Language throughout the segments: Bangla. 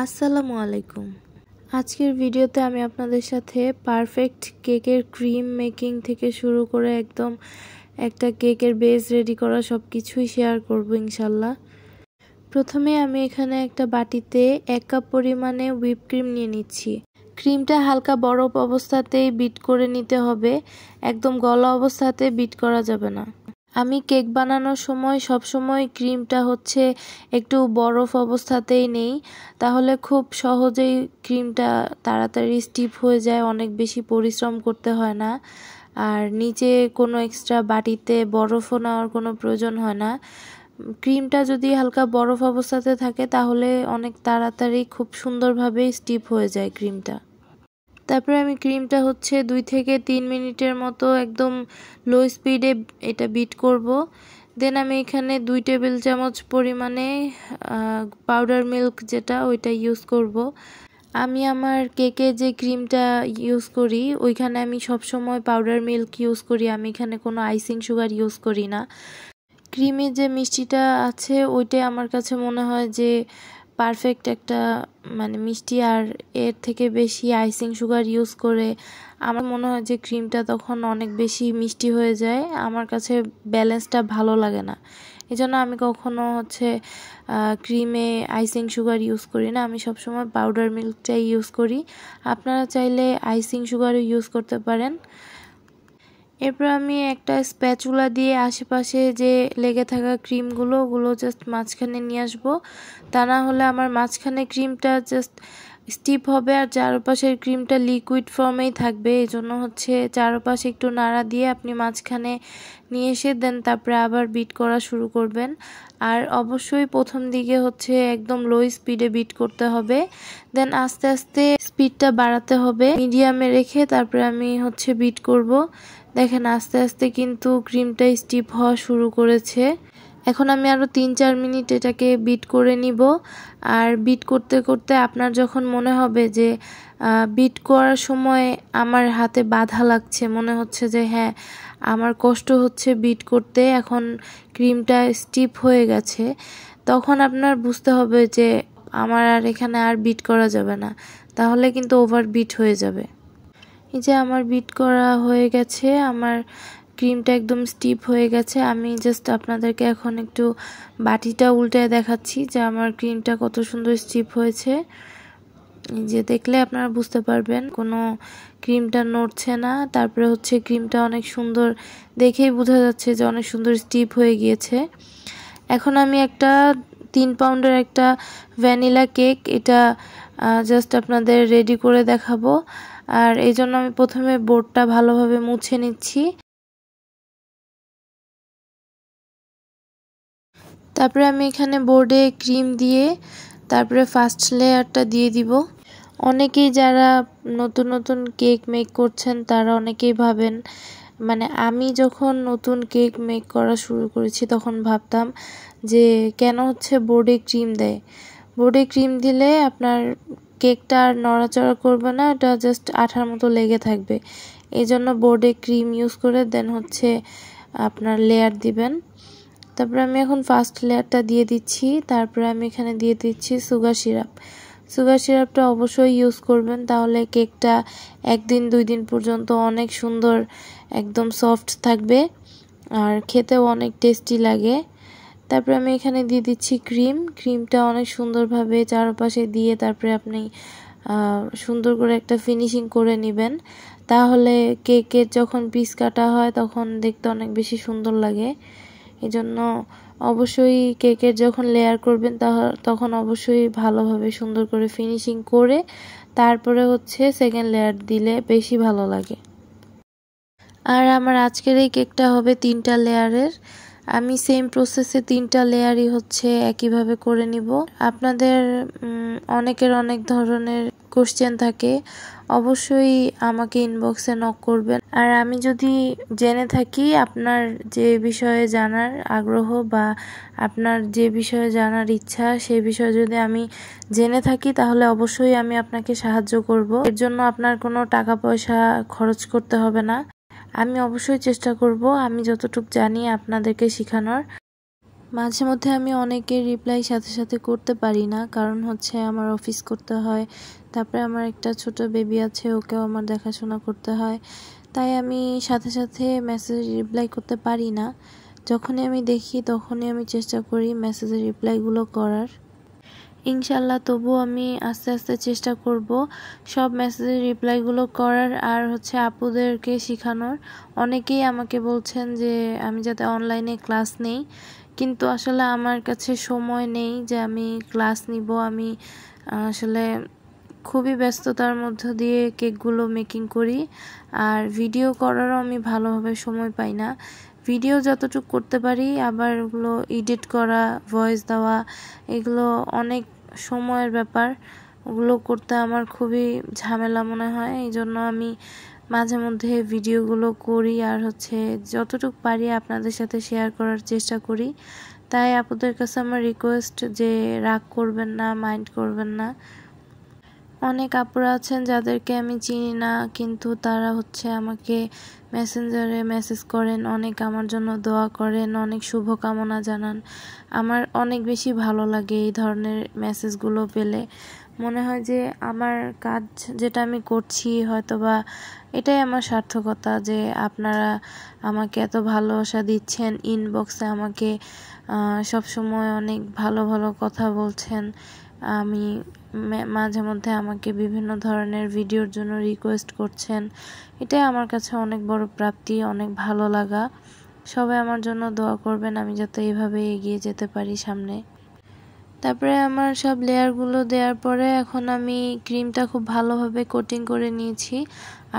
আসসালামু আলাইকুম। আজকের ভিডিওতে আমি আপনাদের সাথে পারফেক্ট কেকের ক্রিম মেকিং থেকে শুরু করে একদম একটা কেকের বেস রেডি করা সবকিছুই শেয়ার করব ইনশাল্লাহ। প্রথমে আমি এখানে একটা বাটিতে 1 কাপ পরিমাণে হুইপ ক্রিম নিয়ে নিচ্ছি। ক্রিমটা হালকা বরফ অবস্থাতেই বিট করে নিতে হবে, একদম গলা অবস্থাতে বিট করা যাবে না। আমি কেক বানানোর সময় সবসময় ক্রিমটা একটু বরফ অবস্থাতেই নেই, তাহলে খুব সহজেই ক্রিমটা তাড়াতাড়ি স্টিফ হয়ে যায়, অনেক বেশি পরিশ্রম করতে হয় না। আর নিচে কোনো এক্সট্রা বাটিতে বরফও নেওয়ার কোনো প্রয়োজন হয় না। ক্রিমটা যদি হালকা বরফ অবস্থাতে থাকে তাহলে অনেক তাড়াতাড়ি খুব সুন্দরভাবে স্টিফ হয়ে যায় ক্রিমটা। তারপরে আমি ক্রিমটা 2 থেকে 3 মিনিটের মতো একদম লো স্পিডে এটা বিট করব। দেন আমি এখানে 2 টেবিল চামচ পরিমাণে পাউডার মিল্ক যেটা ওইটা ইউজ করব। আমি আমার কেকে যে ক্রিমটা ইউজ করি ওইখানে আমি সবসময় পাউডার মিল্ক ইউজ করি, আমি এখানে কোনো আইসিং সুগার ইউজ করি না। ক্রিমে যে মিষ্টিটা আছে ওইটাই আমার কাছে মনে হয় যে পারফেক্ট একটা মিষ্টি, আর এর থেকে বেশি আইসিং সুগার ইউজ করে আমার মনে হয় যে ক্রিমটা তখন অনেক বেশি মিষ্টি হয়ে যায়, আমার কাছে ব্যালেন্সটা ভালো লাগে না। এজন্য আমি কখনো ক্রিমে আইসিং সুগার ইউজ করি না, আমি সবসময় পাউডার মিল্কটাই ইউজ করি। আপনারা চাইলে আইসিং সুগারও ইউজ করতে পারেন। এরপর আমি একটা স্প্যাচুলা দিয়ে আশেপাশে যে লেগে থাকা ক্রিমগুলো জাস্ট মাঝখানে নিয়ে আসবো, তা না হলে আমার মাঝখানে ক্রিমটা জাস্ট স্টিপ হবে আর চারপাশের ক্রিমটা লিকুইড ফর্মেই থাকবে। এই জন্য চারপাশে একটু নাড়া দিয়ে আপনি মাঝখানে নিয়ে এসে দেন তারপরে আবার বিট করা শুরু করবেন। আর অবশ্যই প্রথম দিকে একদম লো স্পিডে বিট করতে হবে, দেন আস্তে আস্তে স্পিডটা বাড়াতে হবে, মিডিয়ামে রেখে তারপরে আমি বিট করব। দেখেন আস্তে আস্তে কিন্তু ক্রিমটা স্টিপ হওয়া শুরু করেছে। এখন আমি আরও 3-4 মিনিট এটাকে বিট করে নিব। আর বিট করতে করতে আপনার যখন মনে হবে যে বিট করার সময় আমার হাতে বাধা লাগছে, মনে হচ্ছে যে হ্যাঁ আমার কষ্ট হচ্ছে বিট করতে, এখন ক্রিমটা স্টিপ হয়ে গেছে, তখন আপনার বুঝতে হবে যে আমার আর এখানে আর বিট করা যাবে না, তাহলে কিন্তু ওভার বিট হয়ে যাবে। এই যে আমার বিট করা হয়ে গেছে, আমার ক্রিমটা একদম স্টিপ হয়ে গেছে। আমি জাস্ট আপনাদেরকে এখন একটু বাটিটা উল্টে দেখাচ্ছি যে আমার ক্রিমটা কত সুন্দর স্টিপ হয়েছে। এই যে দেখলে আপনারা বুঝতে পারবেন কোনো ক্রিমটা নড়ছে না, তারপরে ক্রিমটা অনেক সুন্দর, দেখেই বোঝা যাচ্ছে যে অনেক সুন্দর স্টিপ হয়ে গিয়েছে। এখন আমি একটা 3 পাউন্ডের একটা ভ্যানিলা কেক এটা জাস্ট আপনাদের রেডি করে দেখাবো। আর এই জন্য আমি প্রথমে বোর্ডটা ভালোভাবে মুছে নিচ্ছি। তারপরে আমি এখানে বোর্ডে ক্রিম দিয়ে তারপরে ফার্স্ট লেয়ারটা দিয়ে দিব। অনেকেই যারা নতুন নতুন কেক মেক করছেন তারা অনেকেই ভাবেন, আমি যখন নতুন কেক মেক করা শুরু করেছি তখন ভাবতাম যে কেন বোর্ডে ক্রিম দেয়। বোর্ডে ক্রিম দিলে আপনার কেকটা আর নড়াচড়া করবে না, এটা জাস্ট আঠার মতো লেগে থাকবে। এই জন্য বোর্ডে ক্রিম ইউজ করে দেন আপনার লেয়ার দিবেন। তারপরে আমি এখন ফার্স্ট লেয়ারটা দিয়ে দিচ্ছি। তারপরে আমি এখানে দিয়ে দিচ্ছি সুগার সিরাপ। সুগার সিরাপটা অবশ্যই ইউজ করবেন, তাহলে কেকটা 1 দিন 2 দিন পর্যন্ত অনেক সুন্দর একদম সফট থাকবে আর খেতেও অনেক টেস্টি লাগে। তারপরে আমি এখানে দিয়ে দিচ্ছি ক্রিমটা অনেক সুন্দরভাবে চারপাশে দিয়ে তারপরে আপনি সুন্দর করে একটা ফিনিশিং করে নেবেন, তাহলে কেকের যখন পিস কাটা হয় তখন দেখতে অনেক বেশি সুন্দর লাগে। এজন্য অবশ্যই কেকের যখন লেয়ার করবেন তখন অবশ্যই ভালোভাবে সুন্দর করে ফিনিশিং করে তারপরে সেকেন্ড লেয়ার দিলে বেশি ভালো লাগে। আর আমার আজকের এই কেকটা হবে 3টা লেয়ারের। আমি সেম প্রসেসে 3টা লেয়ারই একইভাবে করে নিব। আপনাদের অনেকের অনেক ধরনের কোশ্চেন থাকে, অবশ্যই আমাকে ইনবক্সে নক করবেন। আর আমি যদি জেনে থাকি আপনার যে বিষয়ে জানার আগ্রহ বা আপনার যে বিষয়ে জানার ইচ্ছা, সেই বিষয়ে যদি আমি জেনে থাকি তাহলে অবশ্যই আমি আপনাকে সাহায্য করব। এর জন্য আপনার কোনো টাকা পয়সা খরচ করতে হবে না। আমি অবশ্যই চেষ্টা করব আমি যতটুকু জানি আপনাদেরকে শেখানোর। মাঝে মধ্যে আমি অনেকের রিপ্লাই সাথে সাথে করতে পারি না, কারণ হচ্ছে আমার অফিস করতে হয়, তারপরে আমার একটা ছোট বেবি আছে, ওকেও আমার দেখাশোনা করতে হয়, তাই আমি সাথে সাথে মেসেজ রিপ্লাই করতে পারি না। যখনই আমি দেখি তখনই আমি চেষ্টা করি মেসেজের রিপ্লাইগুলো করার। ইনশাল্লাহ তবুও আমি আস্তে আস্তে চেষ্টা করব সব মেসেজের রিপ্লাইগুলো করার, আর হচ্ছে আপুদেরকে শেখানোর। অনেকেই আমাকে বলছেন যে আমি যাতে অনলাইনে ক্লাস নেই, কিন্তু আসলে আমার কাছে সময় নেই যে আমি ক্লাস নিব। আমি আসলে খুবই ব্যস্ততার মধ্য দিয়ে কেকগুলো মেকিং করি, আর ভিডিও করারও আমি ভালোভাবে সময় পাই না। ভিডিও যতটুকু করতে পারি, আবার ওগুলো এডিট করা, ভয়েস দেওয়া, এগুলো অনেক সময়ের ব্যাপার। ওগুলো করতে আমার খুবই ঝামেলা মনে হয়, এই জন্য আমি মাঝে মধ্যে ভিডিওগুলো করি, আর হচ্ছে যতটুকু পারি আপনাদের সাথে শেয়ার করার চেষ্টা করি। তাই আপনাদের কাছে আমার রিকোয়েস্ট যে রাগ করবেন না, মাইন্ড করবেন না। অনেক আপুরা আছেন যাদেরকে আমি চিনি না, কিন্তু তারা হচ্ছে আমাকে মেসেঞ্জারে মেসেজ করেন, অনেক আমার জন্য দোয়া করেন, অনেক শুভকামনা জানান। আমার অনেক বেশি ভালো লাগে এই ধরনের মেসেজগুলো পেলে। মনে হয় যে আমার কাজ যেটা আমি করছি হয়তোবা এটাই আমার সার্থকতা, যে আপনারা আমাকে এত ভালোবাসা দিচ্ছেন, ইনবক্সে আমাকে সবসময় অনেক ভালো ভালো কথা বলছেন। আমি মাঝে মধ্যে আমাকে বিভিন্ন ধরনের ভিডিওর জন্য রিকোয়েস্ট করছেন। এটাই আমার কাছে অনেক বড় প্রাপ্তি, অনেক ভালো লাগা। সবাই আমার জন্য দোয়া করবেন, আমি যাতে এইভাবে এগিয়ে যেতে পারি সামনে। তারপরে আমার সব লেয়ারগুলো দেওয়ার পরে এখন আমি ক্রিমটা খুব ভালোভাবে কোটিং করে নিয়েছি।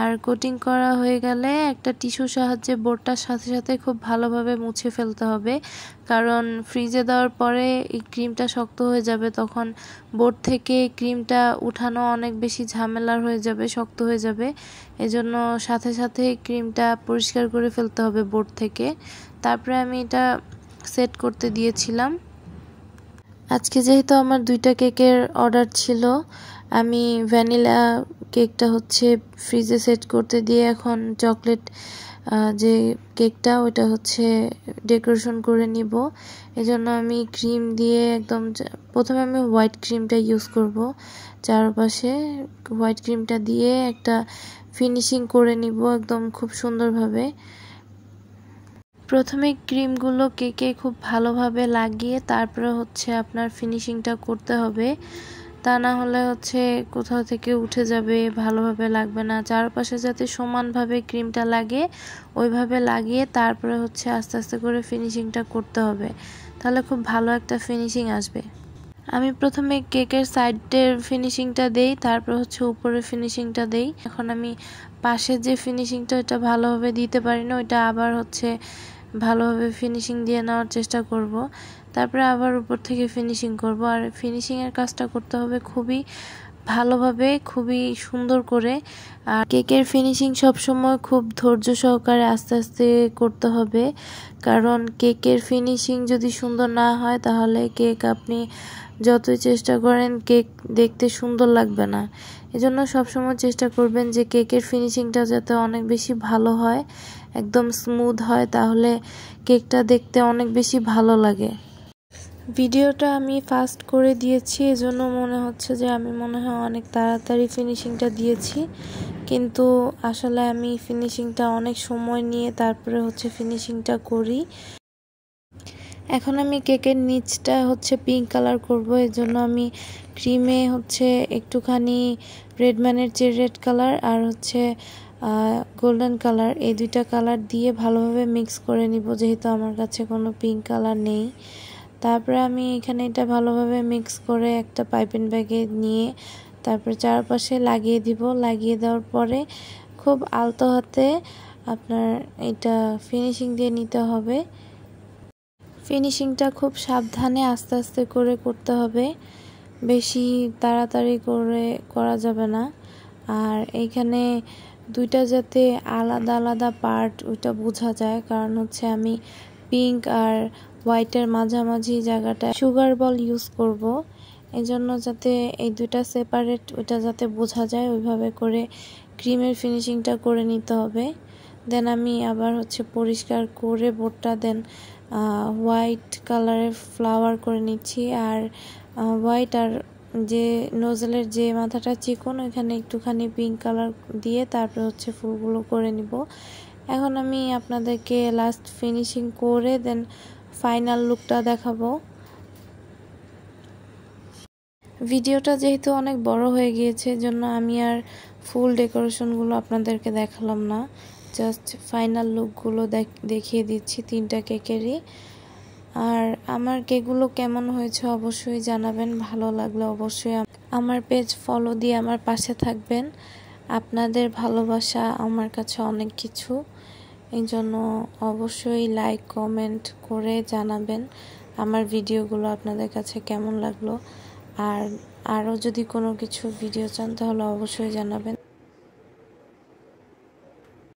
আর কোটিং করা হয়ে গেলে একটা টিস্যুর সাহায্যে বোর্ডটার সাথে সাথে খুব ভালোভাবে মুছে ফেলতে হবে, কারণ ফ্রিজে দেওয়ার পরে এই ক্রিমটা শক্ত হয়ে যাবে, তখন বোর্ড থেকে ক্রিমটা উঠানো অনেক বেশি ঝামেলার হয়ে যাবে, শক্ত হয়ে যাবে। এজন্য সাথে সাথে ক্রিমটা পরিষ্কার করে ফেলতে হবে বোর্ড থেকে। তারপরে আমি এটা সেট করতে দিয়েছিলাম। আজকে যেহেতু আমার 2টা কেকের অর্ডার ছিল, আমি ভ্যানিলা কেকটা হচ্ছে ফ্রিজে সেট করতে দিয়ে এখন চকলেট যে কেকটা ওটা হচ্ছে ডেকোরেশন করে নিব। এজন্য আমি ক্রিম দিয়ে একদম প্রথমে আমি হোয়াইট ক্রিমটা ইউজ করব, চারপাশে হোয়াইট ক্রিমটা দিয়ে একটা ফিনিশিং করে নিব একদম খুব সুন্দরভাবে। প্রথমে ক্রিমগুলো কেকে খুব ভালোভাবে লাগিয়ে তারপরে হচ্ছে আপনার ফিনিশিংটা করতে হবে, তা না হলে হচ্ছে কোথাও থেকে উঠে যাবে, ভালোভাবে লাগবে না। চারপাশে যাতে সমানভাবে ক্রিমটা লাগে ওইভাবে লাগিয়ে তারপরে হচ্ছে আস্তে আস্তে করে ফিনিশিংটা করতে হবে, তাহলে খুব ভালো একটা ফিনিশিং আসবে। আমি প্রথমে কেকের সাইডের ফিনিশিংটা দেই, তারপর হচ্ছে উপরে ফিনিশিংটা দেই। এখন আমি পাশের যে ফিনিশিংটা ওইটা ভালোভাবে দিতে পারি না, ওইটা আবার হচ্ছে ভালোভাবে ফিনিশিং দিয়ে নেওয়ার চেষ্টা করব। তারপরে আবার উপর থেকে ফিনিশিং করব। আর ফিনিশিংয়ের কাজটা করতে হবে খুবই ভালোভাবে, খুবই সুন্দর করে। আর কেকের ফিনিশিং সবসময় খুব ধৈর্য সহকারে আস্তে আস্তে করতে হবে, কারণ কেকের ফিনিশিং যদি সুন্দর না হয় তাহলে কেক আপনি যতই চেষ্টা করেন কেক দেখতে সুন্দর লাগবে না। এজন্য সবসময় চেষ্টা করবেন যে কেকের ফিনিশিংটা যাতে অনেক বেশি ভালো হয়, একদম স্মুথ হয়, তাহলে কেকটা দেখতে অনেক বেশি ভালো লাগে। ভিডিওটা আমি ফাস্ট করে দিয়েছি, এজন্য মনে হচ্ছে যে আমি মনে হয় অনেক তাড়াতাড়ি ফিনিশিংটা দিয়েছি, কিন্তু আসলে আমি ফিনিশিংটা অনেক সময় নিয়ে তারপরে হচ্ছে ফিনিশিংটা করি। এখন আমি কেকের নিচটা হচ্ছে পিঙ্ক কালার করব, এজন্য আমি ক্রিমে হচ্ছে একটুখানি রেডম্যানের চেরি রেড কালার আর হচ্ছে গোল্ডেন কালার, এই 2টা কালার দিয়ে ভালোভাবে মিক্স করে নিব, যেহেতু আমার কাছে কোনো পিঙ্ক কালার নেই। তারপরে আমি এখানে এটা ভালোভাবে মিক্স করে একটা পাইপিং ব্যাগে নিয়ে তারপরে চারপাশে লাগিয়ে দিব। লাগিয়ে দেওয়ার পরে খুব আলতো হাতে আপনার এটা ফিনিশিং দিয়ে নিতে হবে। ফিনিশিংটা খুব সাবধানে আস্তে আস্তে করে করতে হবে, বেশি তাড়াতাড়ি করে করা যাবে না। আর এইখানে 2টা যাতে আলাদা আলাদা পার্ট ওইটা বোঝা যায়, কারণ হচ্ছে আমি পিঙ্ক আর হোয়াইটের মাঝামাঝি জায়গাটা সুগার বল ইউজ করব, এজন্য যাতে এই 2টা সেপারেট ওইটা যাতে বোঝা যায় ওইভাবে করে ক্রিমের ফিনিশিংটা করে নিতে হবে। দেন আমি আবার হচ্ছে পরিষ্কার করে বোর্ডটা দেন হোয়াইট কালারের ফ্লাওয়ার করে নিচ্ছি। আর হোয়াইট আর যে নোজেলের যে মাথাটা চিকন ওইখানে একটুখানি পিঙ্ক কালার দিয়ে তারপর হচ্ছে ফুলগুলো করে নিব। এখন আমি আপনাদেরকে লাস্ট ফিনিশিং করে দেন ফাইনাল লুকটা দেখাবো। ভিডিওটা যেহেতু অনেক বড় হয়ে গিয়েছে জন্য আমি আর ফুল ডেকোরেশনগুলো আপনাদেরকে দেখালাম না, জাস্ট ফাইনাল লুকগুলো দেখিয়ে দিচ্ছি 3টা কেকেরই। আর আমার কেকগুলো কেমন হয়েছে অবশ্যই জানাবেন, ভালো লাগলে অবশ্যই আমার পেজ ফলো দিয়ে আমার পাশে থাকবেন। আপনাদের ভালোবাসা আমার কাছে অনেক কিছু, এই জন্য অবশ্যই লাইক কমেন্ট করে জানাবেন আমার ভিডিওগুলো আপনাদের কাছে কেমন লাগলো। আর আরও যদি কোনো কিছু ভিডিও চান তাহলে অবশ্যই জানাবেন।